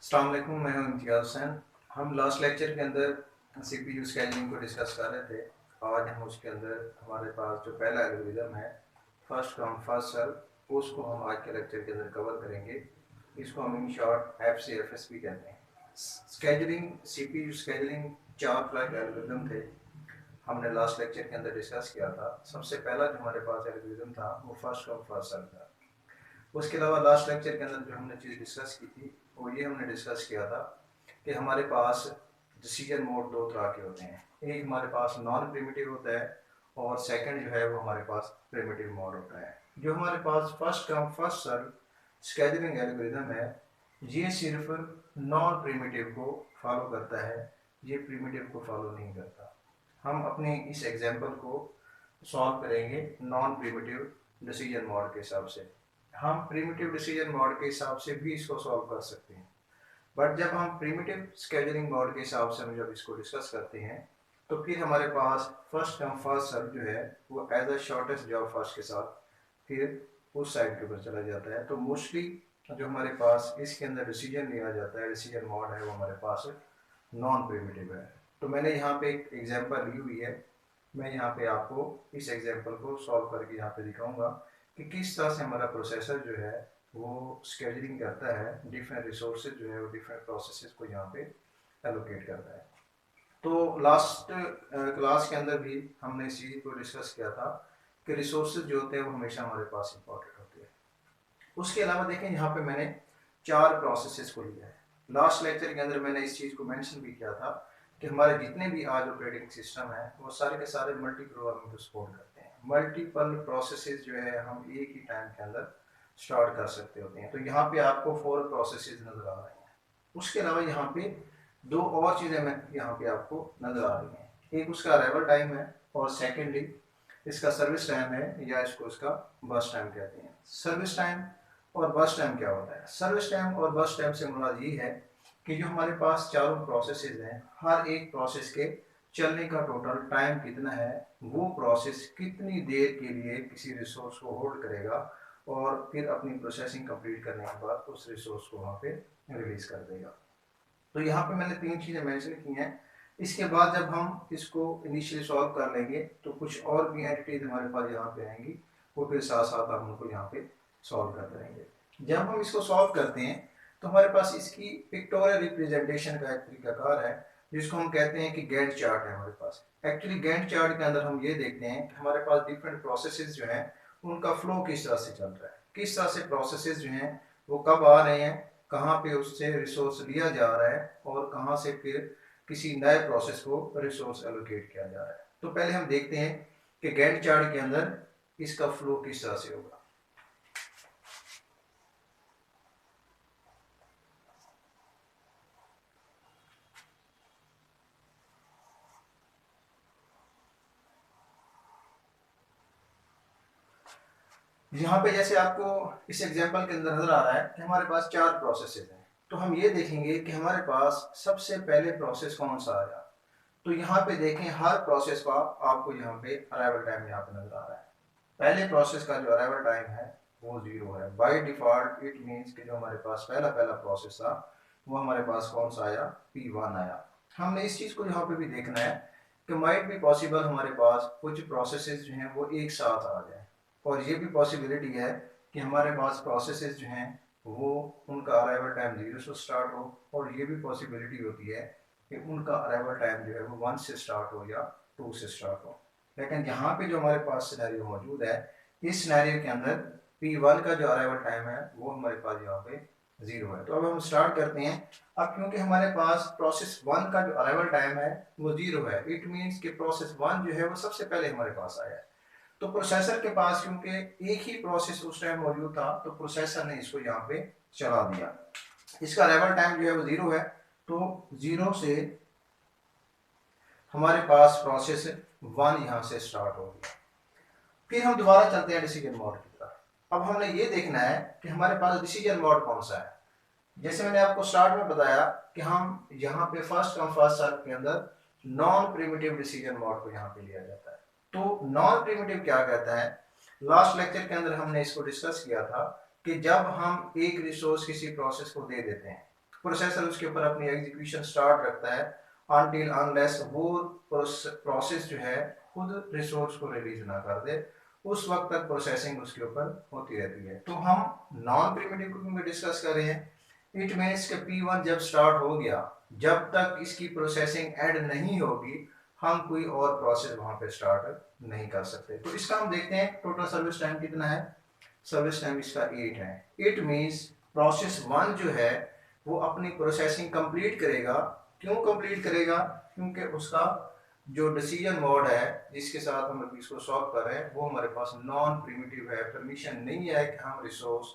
अस्सलाम वालेकुम, मैं हूं इम्तियाज़ हुसैन। हम लास्ट लेक्चर के अंदर सीपीयू स्केजुलिंग को डिस्कस कर रहे थे। आज हम उसके अंदर हमारे पास जो पहला एल्गोरिदम है फर्स्ट कम फर्स्ट सर्व, उसको हम आज के लेक्चर के अंदर कवर करेंगे। इसको हम इन शॉर्ट FCFS भी कहते हैं। स्केजुलिंग सीपीयू स्केजुलिंग चार तरह के एल्गोरिदम थे, हमने लास्ट लेक्चर के अंदर डिस्कस किया था। सबसे पहला जो हमारे पास एल्गोरिदम था वो फर्स्ट कम फर्स्ट सर्व था। उसके अलावा लास्ट लेक्चर के अंदर जो हमने चीज़ डिस्कस की थी वो ये हमने डिस्कस किया था कि हमारे पास डिसीजन मोड दो तरह के होते हैं। एक हमारे पास नॉन प्रिमिटिव होता है और सेकंड जो है वो हमारे पास प्रिमिटिव मोड होता है। जो हमारे पास first come first serve scheduling algorithm है, ये सिर्फ नॉन प्रिमिटिव को फॉलो करता है, ये प्रिमिटिव को फॉलो नहीं करता। हम अपने इस एग्जांपल को सॉल्व करेंगे नॉन प्रिमिटिव डिसीजन मोड के हिसाब से। हम प्रिमिटिव डिसीजन मोड के हिसाब से भी इसको सॉल्व कर सकते हैं, बट जब हम प्रिमिटिव स्केजुलिंग मोड के हिसाब से हम जब इसको डिस्कस करते हैं तो फिर हमारे पास फर्स्ट कम फर्स्ट सर्व जो है वो as a shortest job first के साथ फिर उस साइड के ऊपर चला जाता है। तो मोस्टली जो हमारे पास इसके अंदर डिसीजन लिया जाता है, डिसीजन मोड है, वो हमारे पास नॉन प्रिमिटिव है। तो मैंने यहाँ पे एक एग्जांपल ली हुई है, मैं यहाँ पे आपको इस एग्जांपल को सॉल्व करके यहाँ पे दिखाऊंगा कि किस तरह से हमारा प्रोसेसर जो है वो स्केजुलिंग करता है, डिफरेंट रिसोर्सेज जो है वो डिफरेंट प्रोसेसेस को यहाँ पे एलोकेट करता है। तो लास्ट क्लास के अंदर भी हमने इस चीज़ को डिस्कस किया था कि रिसोर्सेज जो होते हैं वो हमेशा हमारे पास इंपॉर्टेंट होते हैं। उसके अलावा देखें यहाँ पे मैंने चार प्रोसेसेस को लिया है। लास्ट लेक्चर के अंदर मैंने इस चीज़ को मेंशन भी किया था कि हमारे जितने भी आज ऑपरेटिंग सिस्टम है वो सारे के सारे मल्टी प्रोग्रामिंग को सपोर्ट करते हैं। मल्टीपल प्रोसेसेस जो है हम एक ही टाइम के अंदर स्टार्ट कर सकते होते हैं। तो यहाँ पे आपको 4 प्रोसेसेस नज़र आ रहे हैं। उसके अलावा यहाँ पे दो और चीज़ें मैं यहाँ पे आपको नज़र आ रही हैं। एक उसका अराइवल टाइम है और सेकेंडली इसका सर्विस टाइम है, या इसको इसका बस टाइम कहते हैं। सर्विस टाइम और बस टाइम क्या होता है? सर्विस टाइम और बस टाइम से मुराद ये है कि जो हमारे पास चारों प्रोसेसेस हैं, हर एक प्रोसेस के चलने का टोटल टाइम कितना है, वो प्रोसेस कितनी देर के लिए किसी रिसोर्स को होल्ड करेगा और फिर अपनी प्रोसेसिंग कंप्लीट करने के बाद उस रिसोर्स को वहाँ पे रिलीज कर देगा। तो यहाँ पे मैंने 3 चीज़ें मेंशन की हैं। इसके बाद जब हम इसको इनिशियली सॉल्व कर लेंगे तो कुछ और भी एंटिटीज हमारे पास यहाँ पे आएंगी, वो फिर साथ साथ हम उनको यहाँ पे सॉल्व करते रहेंगे। जब हम इसको सॉल्व करते हैं तो हमारे पास इसकी पिक्टोरियल रिप्रेजेंटेशन का एक तरीकाकार है जिसको हम कहते हैं कि गैंट चार्ट है हमारे पास। एक्चुअली गैंट चार्ट के अंदर हम ये देखते हैं कि हमारे पास डिफरेंट प्रोसेसेस जो हैं उनका फ्लो किस तरह से चल रहा है, किस तरह से प्रोसेसेस जो हैं वो कब आ रहे हैं, कहाँ पे उससे रिसोर्स लिया जा रहा है और कहाँ से फिर किसी नए प्रोसेस को रिसोर्स एलोकेट किया जा रहा है। तो पहले हम देखते हैं कि गैंट चार्ट के अंदर इसका फ्लो किस तरह से होगा। यहाँ पे जैसे आपको इस एग्जांपल के अंदर नजर आ रहा है कि हमारे पास 4 प्रोसेसेस हैं, तो हम ये देखेंगे कि हमारे पास सबसे पहले प्रोसेस कौन सा आया। तो यहाँ पे देखें हर प्रोसेस का आपको यहाँ पे अराइवल टाइम यहाँ पे नजर आ रहा है। पहले प्रोसेस का जो अराइवल टाइम है वो 0 है। बाय डिफॉल्ट इट मीन्स कि जो हमारे पास पहला प्रोसेस था वो हमारे पास कौन सा आया, P1 आया। हमने इस चीज़ को यहाँ पे भी देखना है कि माइट भी पॉसिबल हमारे पास कुछ प्रोसेसेस जो हैं वो एक साथ आ जाए, और ये भी पॉसिबिलिटी है कि हमारे पास प्रोसेसेस जो हैं वो उनका अराइवल टाइम 0 से स्टार्ट हो, और ये भी पॉसिबिलिटी होती है कि उनका अराइवल टाइम जो है वो 1 से स्टार्ट हो या 2 से स्टार्ट हो। लेकिन यहाँ पे जो हमारे पास सिनेरियो मौजूद है, इस सिनेरियो के अंदर P1 का जो अराइवल टाइम है वो हमारे पास यहाँ पे 0 है। तो अब हम स्टार्ट करते हैं। अब क्योंकि हमारे पास प्रोसेस 1 का जो अराइवल टाइम है वो 0 है, इट मीन्स कि प्रोसेस 1 जो है वो सबसे पहले हमारे पास आया है। तो प्रोसेसर के पास क्योंकि एक ही प्रोसेस उस टाइम मौजूद था तो प्रोसेसर ने इसको यहाँ पे चला दिया। इसका अराइवल टाइम जो है वो 0 है, तो 0 से हमारे पास प्रोसेस 1 यहाँ से स्टार्ट हो गया। फिर हम दोबारा चलते हैं डिसीजन मोड की तरफ। अब हमने ये देखना है कि हमारे पास डिसीजन मोड कौन सा है। जैसे मैंने आपको स्टार्ट में बताया कि हम यहाँ पे फर्स्ट कम फर्स्ट सर्व के अंदर नॉन प्रिमिटिव डिसीजन मोड को यहाँ पे लिया जाता है। तो नॉन प्रिमिटिव क्या कहता है? लास्ट लेक्चर के अंदर हमने इसको डिस्कस किया था कि जब हम एक रिसोर्स किसी प्रोसेस को दे देते हैं, प्रोसेसर उसके ऊपर अपनी एग्जीक्यूशन स्टार्ट रखता है अनटिल अनलेस वो प्रोसेस जो है खुद रिसोर्स को रिलीज ना कर दे, उस वक्त तक प्रोसेसिंग उसके ऊपर होती रहती है। तो हम नॉन प्रिमिटिव कुकिंग में डिस्कस कर रहे हैं। इट मीन्स कि P1 जब स्टार्ट हो गया, जब तक इसकी प्रोसेसिंग एंड नहीं होगी हम कोई और प्रोसेस वहां पे स्टार्ट नहीं कर सकते। तो इसका हम देखते हैं टोटल सर्विस टाइम कितना है। सर्विस टाइम इसका 8 है। इट मीन्स प्रोसेस 1 जो है वो अपनी प्रोसेसिंग कंप्लीट करेगा। क्यों कंप्लीट करेगा? क्योंकि उसका जो डिसीजन मोड है जिसके साथ हम अभी इसको सॉल्व कर रहे हैं वो हमारे पास नॉन प्रिमिटिव है। परमिशन नहीं है कि हम रिसोर्स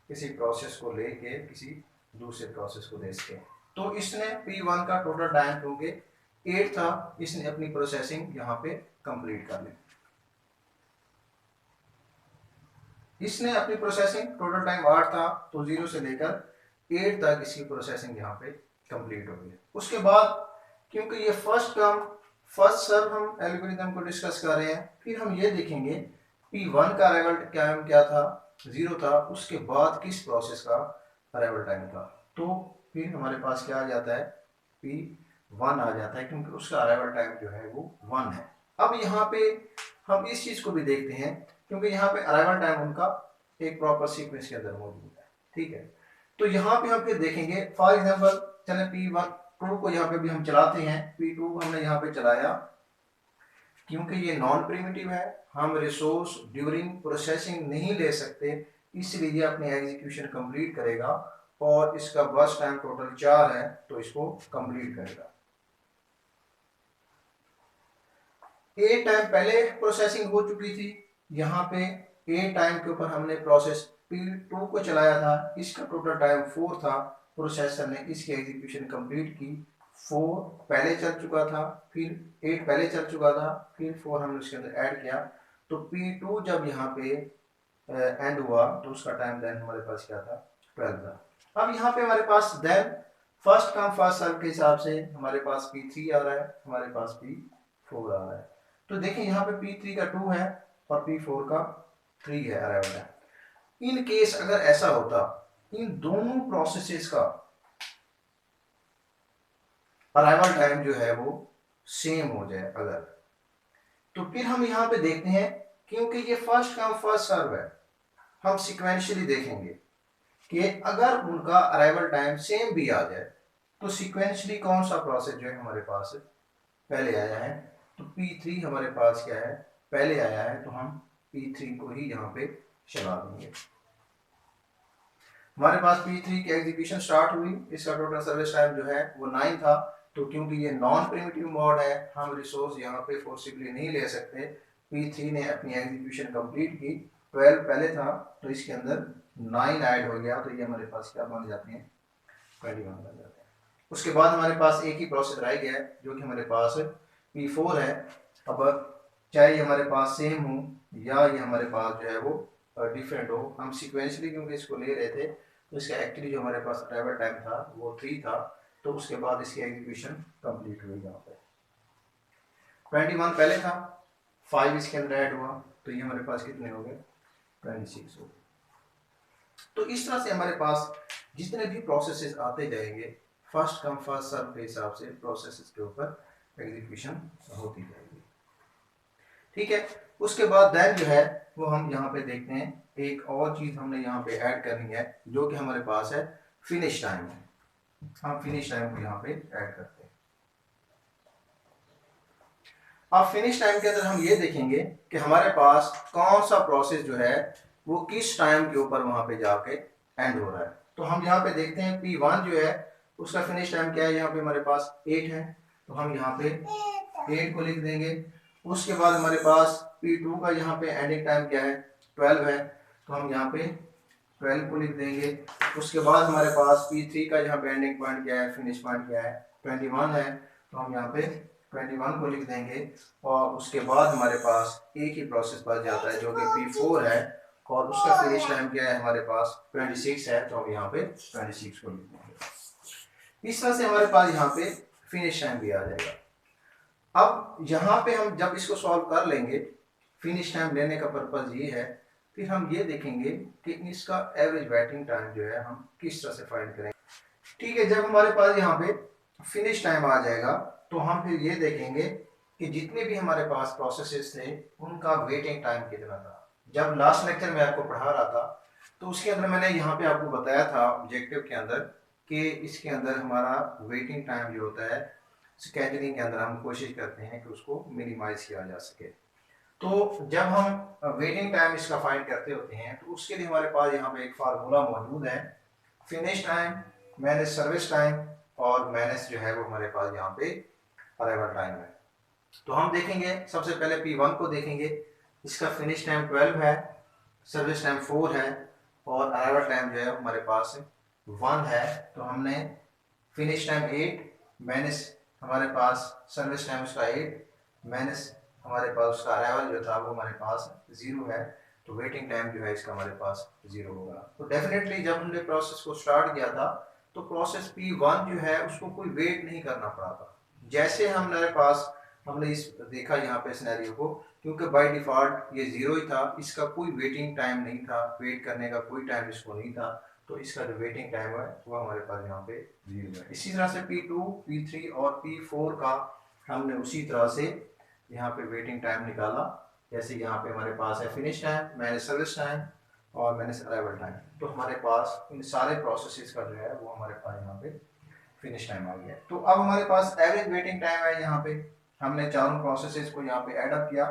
किसी प्रोसेस को लेके किसी दूसरे प्रोसेस को दे सकें। तो इसने P1 का टोटल टाइम क्योंकि 8 था, इसने अपनी प्रोसेसिंग यहाँ पे कंप्लीट कर ली। इसने अपनी प्रोसेसिंग टोटल टाइम 8 था, तो 0 से लेकर 8 तक इसकी प्रोसेसिंग यहाँ पे कंप्लीट हो गई। उसके बाद क्योंकि ये फर्स्ट कम फर्स्ट सर्व हम एल्गोरिथम को डिस्कस कर रहे हैं, फिर हम ये देखेंगे P1 का अराइवल टाइम क्या था, 0 था। उसके बाद किस प्रोसेस का अराइवल टाइम था, तो फिर हमारे पास क्या आ जाता है, P1 आ जाता है, क्योंकि उसका अराइवल टाइम जो है वो 1 है। अब यहाँ पे हम इस चीज को भी देखते हैं, क्योंकि यहाँ पे अराइवल टाइम उनका एक प्रॉपर सीक्वेंस के अंदर मौजूद है, ठीक है। तो यहाँ पे हम फिर देखेंगे, फॉर एग्जांपल चले P2 को यहाँ पे भी हम चलाते हैं। P2 हमने यहाँ पे चलाया, क्योंकि ये नॉन प्रिमिटिव है, हम रिसोर्स ड्यूरिंग प्रोसेसिंग नहीं ले सकते, इसलिए ये अपनी एग्जीक्यूशन कंप्लीट करेगा और इसका बर्स्ट टाइम टोटल 4 है, तो इसको कंप्लीट करेगा। ए टाइम पहले प्रोसेसिंग हो चुकी थी, यहाँ पे ए टाइम के ऊपर हमने प्रोसेस P2 को चलाया था, इसका टोटल टाइम 4 था। प्रोसेसर ने इसकी एग्जीक्यूशन कंप्लीट की, 4 पहले चल चुका था, फिर 8 पहले चल चुका था, फिर 4 हमने उसके अंदर ऐड किया। तो P2 जब यहाँ पे एंड हुआ तो उसका टाइम देन हमारे पास क्या था, 12 था। अब यहाँ पे हमारे पास then first come first serve के हिसाब से हमारे पास P3 आ रहा है, हमारे पास P4 आ रहा है। तो देखिए यहाँ पे P3 का 2 है और P4 का 3 है अराइवल टाइम। इन केस अगर ऐसा होता, इन दोनों प्रोसेसेस का अराइवल टाइम जो है वो सेम हो जाए अगर, तो फिर हम यहाँ पे देखते हैं, क्योंकि ये फर्स्ट कम फर्स्ट सर्व है, हम सिक्वेंशियली देखेंगे कि अगर उनका अराइवल टाइम सेम भी आ जाए तो सिक्वेंशियली कौन सा प्रोसेस जो है हमारे पास पहले आया है। तो P3 हमारे पास क्या है, पहले आया है, तो हम P3 को ही यहाँ पे चला देंगे। हमारे पास P3 की एग्जीक्यूशन स्टार्ट हुई, इसका टोटल सर्विस टाइम जो है वो 9 था। तो क्योंकि ये नॉन प्रिमिटिव मोड है, हम रिसोर्स यहाँ पे फोर्सिबली नहीं ले सकते। P3 ने अपनी एग्जीक्यूशन कंप्लीट की, 12 पहले था, तो इसके अंदर 9 ऐड हो गया, तो ये हमारे पास क्या बन जाते हैं, 21 बन जाते हैं। उसके बाद हमारे पास एक ही प्रोसेस रह गया है जो कि हमारे पास P4 है। अब चाहे ये हमारे पास सेम हो या ये हमारे पास जो है वो डिफरेंट हो, हम सिक्वेंशली क्योंकि इसको ले रहे थे, तो इसका एक्चुअली जो हमारे पास अराइवल टाइम था वो 3 था, तो उसके बाद इसकी एग्जीक्यूशन कंप्लीट हुई। यहाँ पे 21 पहले था, 5 इसके अंदर ऐड हुआ, तो ये हमारे पास कितने हो गए, 26 हो गए। तो इस तरह से हमारे पास जितने भी प्रोसेसेस आते जाएंगे, फर्स्ट कम फर्स्ट सर्व के हिसाब से प्रोसेसेस के ऊपर एग्जीक्यूशन होती जाएगी, ठीक है। उसके बाद देन जो है वो हम यहाँ पे देखते हैं, एक और चीज हमने यहाँ पे ऐड करनी है जो कि हमारे पास है फिनिश टाइम है। हम फिनिश टाइम को यहाँ पे ऐड करते हैं। अब फिनिश टाइम के अंदर हम ये देखेंगे कि हमारे पास कौन सा प्रोसेस जो है वो किस टाइम के ऊपर वहां पे जाके एंड हो रहा है। तो हम यहाँ पे देखते हैं P1 जो है उसका फिनिश टाइम क्या है, यहाँ पे हमारे पास 8 है, तो हम यहाँ पे 8 को लिख देंगे। उसके बाद हमारे पास P2 का यहाँ पे एंडिंग टाइम क्या है, 12 है, तो हम यहाँ पे 12 को लिख देंगे। उसके बाद हमारे पास P3 का यहाँ पे एंडिंग पॉइंट क्या है, फिनिश पॉइंट क्या है, 21 है, तो हम यहाँ पे 21 को लिख देंगे। और उसके बाद हमारे पास एक ही प्रोसेस बच जाता है जो कि P4 है, और उसका फिनिश टाइम क्या है हमारे पास 26 है, तो हम यहाँ पे 26 को लिख देंगे। इस तरह से हमारे पास यहाँ पे फिनिश टाइम भी आ जाएगा। अब यहाँ पे हम जब इसको सॉल्व कर लेंगे, फिनिश टाइम लेने का पर्पज ये है, फिर हम ये देखेंगे कि इसका एवरेज वेटिंग टाइम जो है हम किस तरह से फाइंड करेंगे। ठीक है, जब हमारे पास यहाँ पे फिनिश टाइम आ जाएगा तो हम फिर ये देखेंगे कि जितने भी हमारे पास प्रोसेसेस थे उनका वेटिंग टाइम कितना था। जब लास्ट लेक्चर में आपको पढ़ा रहा था तो उसके अंदर मैंने यहाँ पे आपको बताया था ऑब्जेक्टिव के अंदर कि इसके अंदर हमारा वेटिंग टाइम जो होता है स्केजुलिंग के अंदर हम कोशिश करते हैं कि उसको मिनिमाइज किया जा सके। तो जब हम वेटिंग टाइम इसका फाइंड करते होते हैं तो उसके लिए हमारे पास यहाँ पे एक फार्मूला मौजूद है, finish time minus service time और माइनस जो है वो हमारे पास यहाँ पे अराइवल टाइम है। तो हम देखेंगे सबसे पहले P1 को देखेंगे, इसका फिनिश टाइम 12 है, सर्विस टाइम 4 है और अराइवल टाइम जो है हमारे पास 1 है। तो हमने फिनिश टाइम 8 माइनस हमारे पास सर्विस टाइम उसका 8 माइनस हमारे पास उसका अराइवल जो था वो हमारे पास 0 है। तो वेटिंग टाइम जो है इसका हमारे पास 0 होगा। तो डेफिनेटली जब हमने प्रोसेस को स्टार्ट किया था तो प्रोसेस P1 जो है उसको कोई वेट नहीं करना पड़ा था। जैसे हमारे पास हमने इस देखा यहाँ पे सिनेरियो को, क्योंकि बाय डिफॉल्ट ये 0 ही था, इसका कोई वेटिंग टाइम नहीं था, वेट करने का कोई टाइम इसको नहीं था, तो इसका जो वेटिंग टाइम है वो हमारे पास यहाँ पे 0 है। इसी तरह से P2 P3 और P4 का हमने उसी तरह से यहाँ पे वेटिंग टाइम निकाला। जैसे यहाँ पे हमारे पास है finish time minus service time और माइनस अराइवल टाइम। तो हमारे पास इन सारे प्रोसेसेस का जो है वो हमारे पास यहाँ पे फिनिश टाइम आ गया। तो अब हमारे पास एवरेज वेटिंग टाइम है। यहाँ पे हमने चारों प्रोसेसेस को यहाँ पे ऐड अप किया,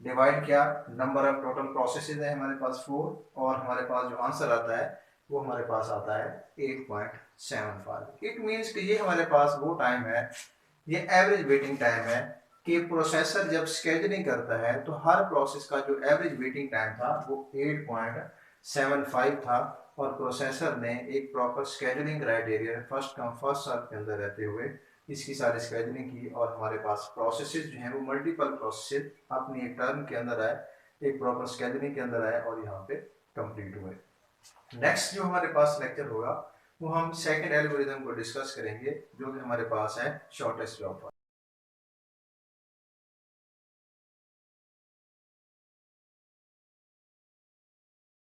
डिवाइड किया, नंबर ऑफ टोटल प्रोसेसेस है हमारे पास 4 और हमारे पास जो आंसर आता है वो हमारे पास आता है 8.75। इट मीन्स कि ये हमारे पास वो टाइम है, ये एवरेज वेटिंग टाइम है कि प्रोसेसर जब स्केजुलिंग करता है तो हर प्रोसेस का जो एवरेज वेटिंग टाइम था वो 8.75 था। और प्रोसेसर ने एक proper scheduling criteria first come first serve के अंदर रहते हुए इसकी सारी स्केजुलिंग की और हमारे पास प्रोसेसेस जो हैं वो मल्टीपल प्रोसेसेस अपनी एक टर्म के अंदर आए, एक प्रॉपर स्केजुलिंग के अंदर आए और यहाँ पे कंप्लीट हुए। नेक्स्ट जो हमारे पास लेक्चर होगा वो हम सेकंड एल्गोरिथम को डिस्कस करेंगे जो कि हमारे पास है शॉर्टेस्ट जॉब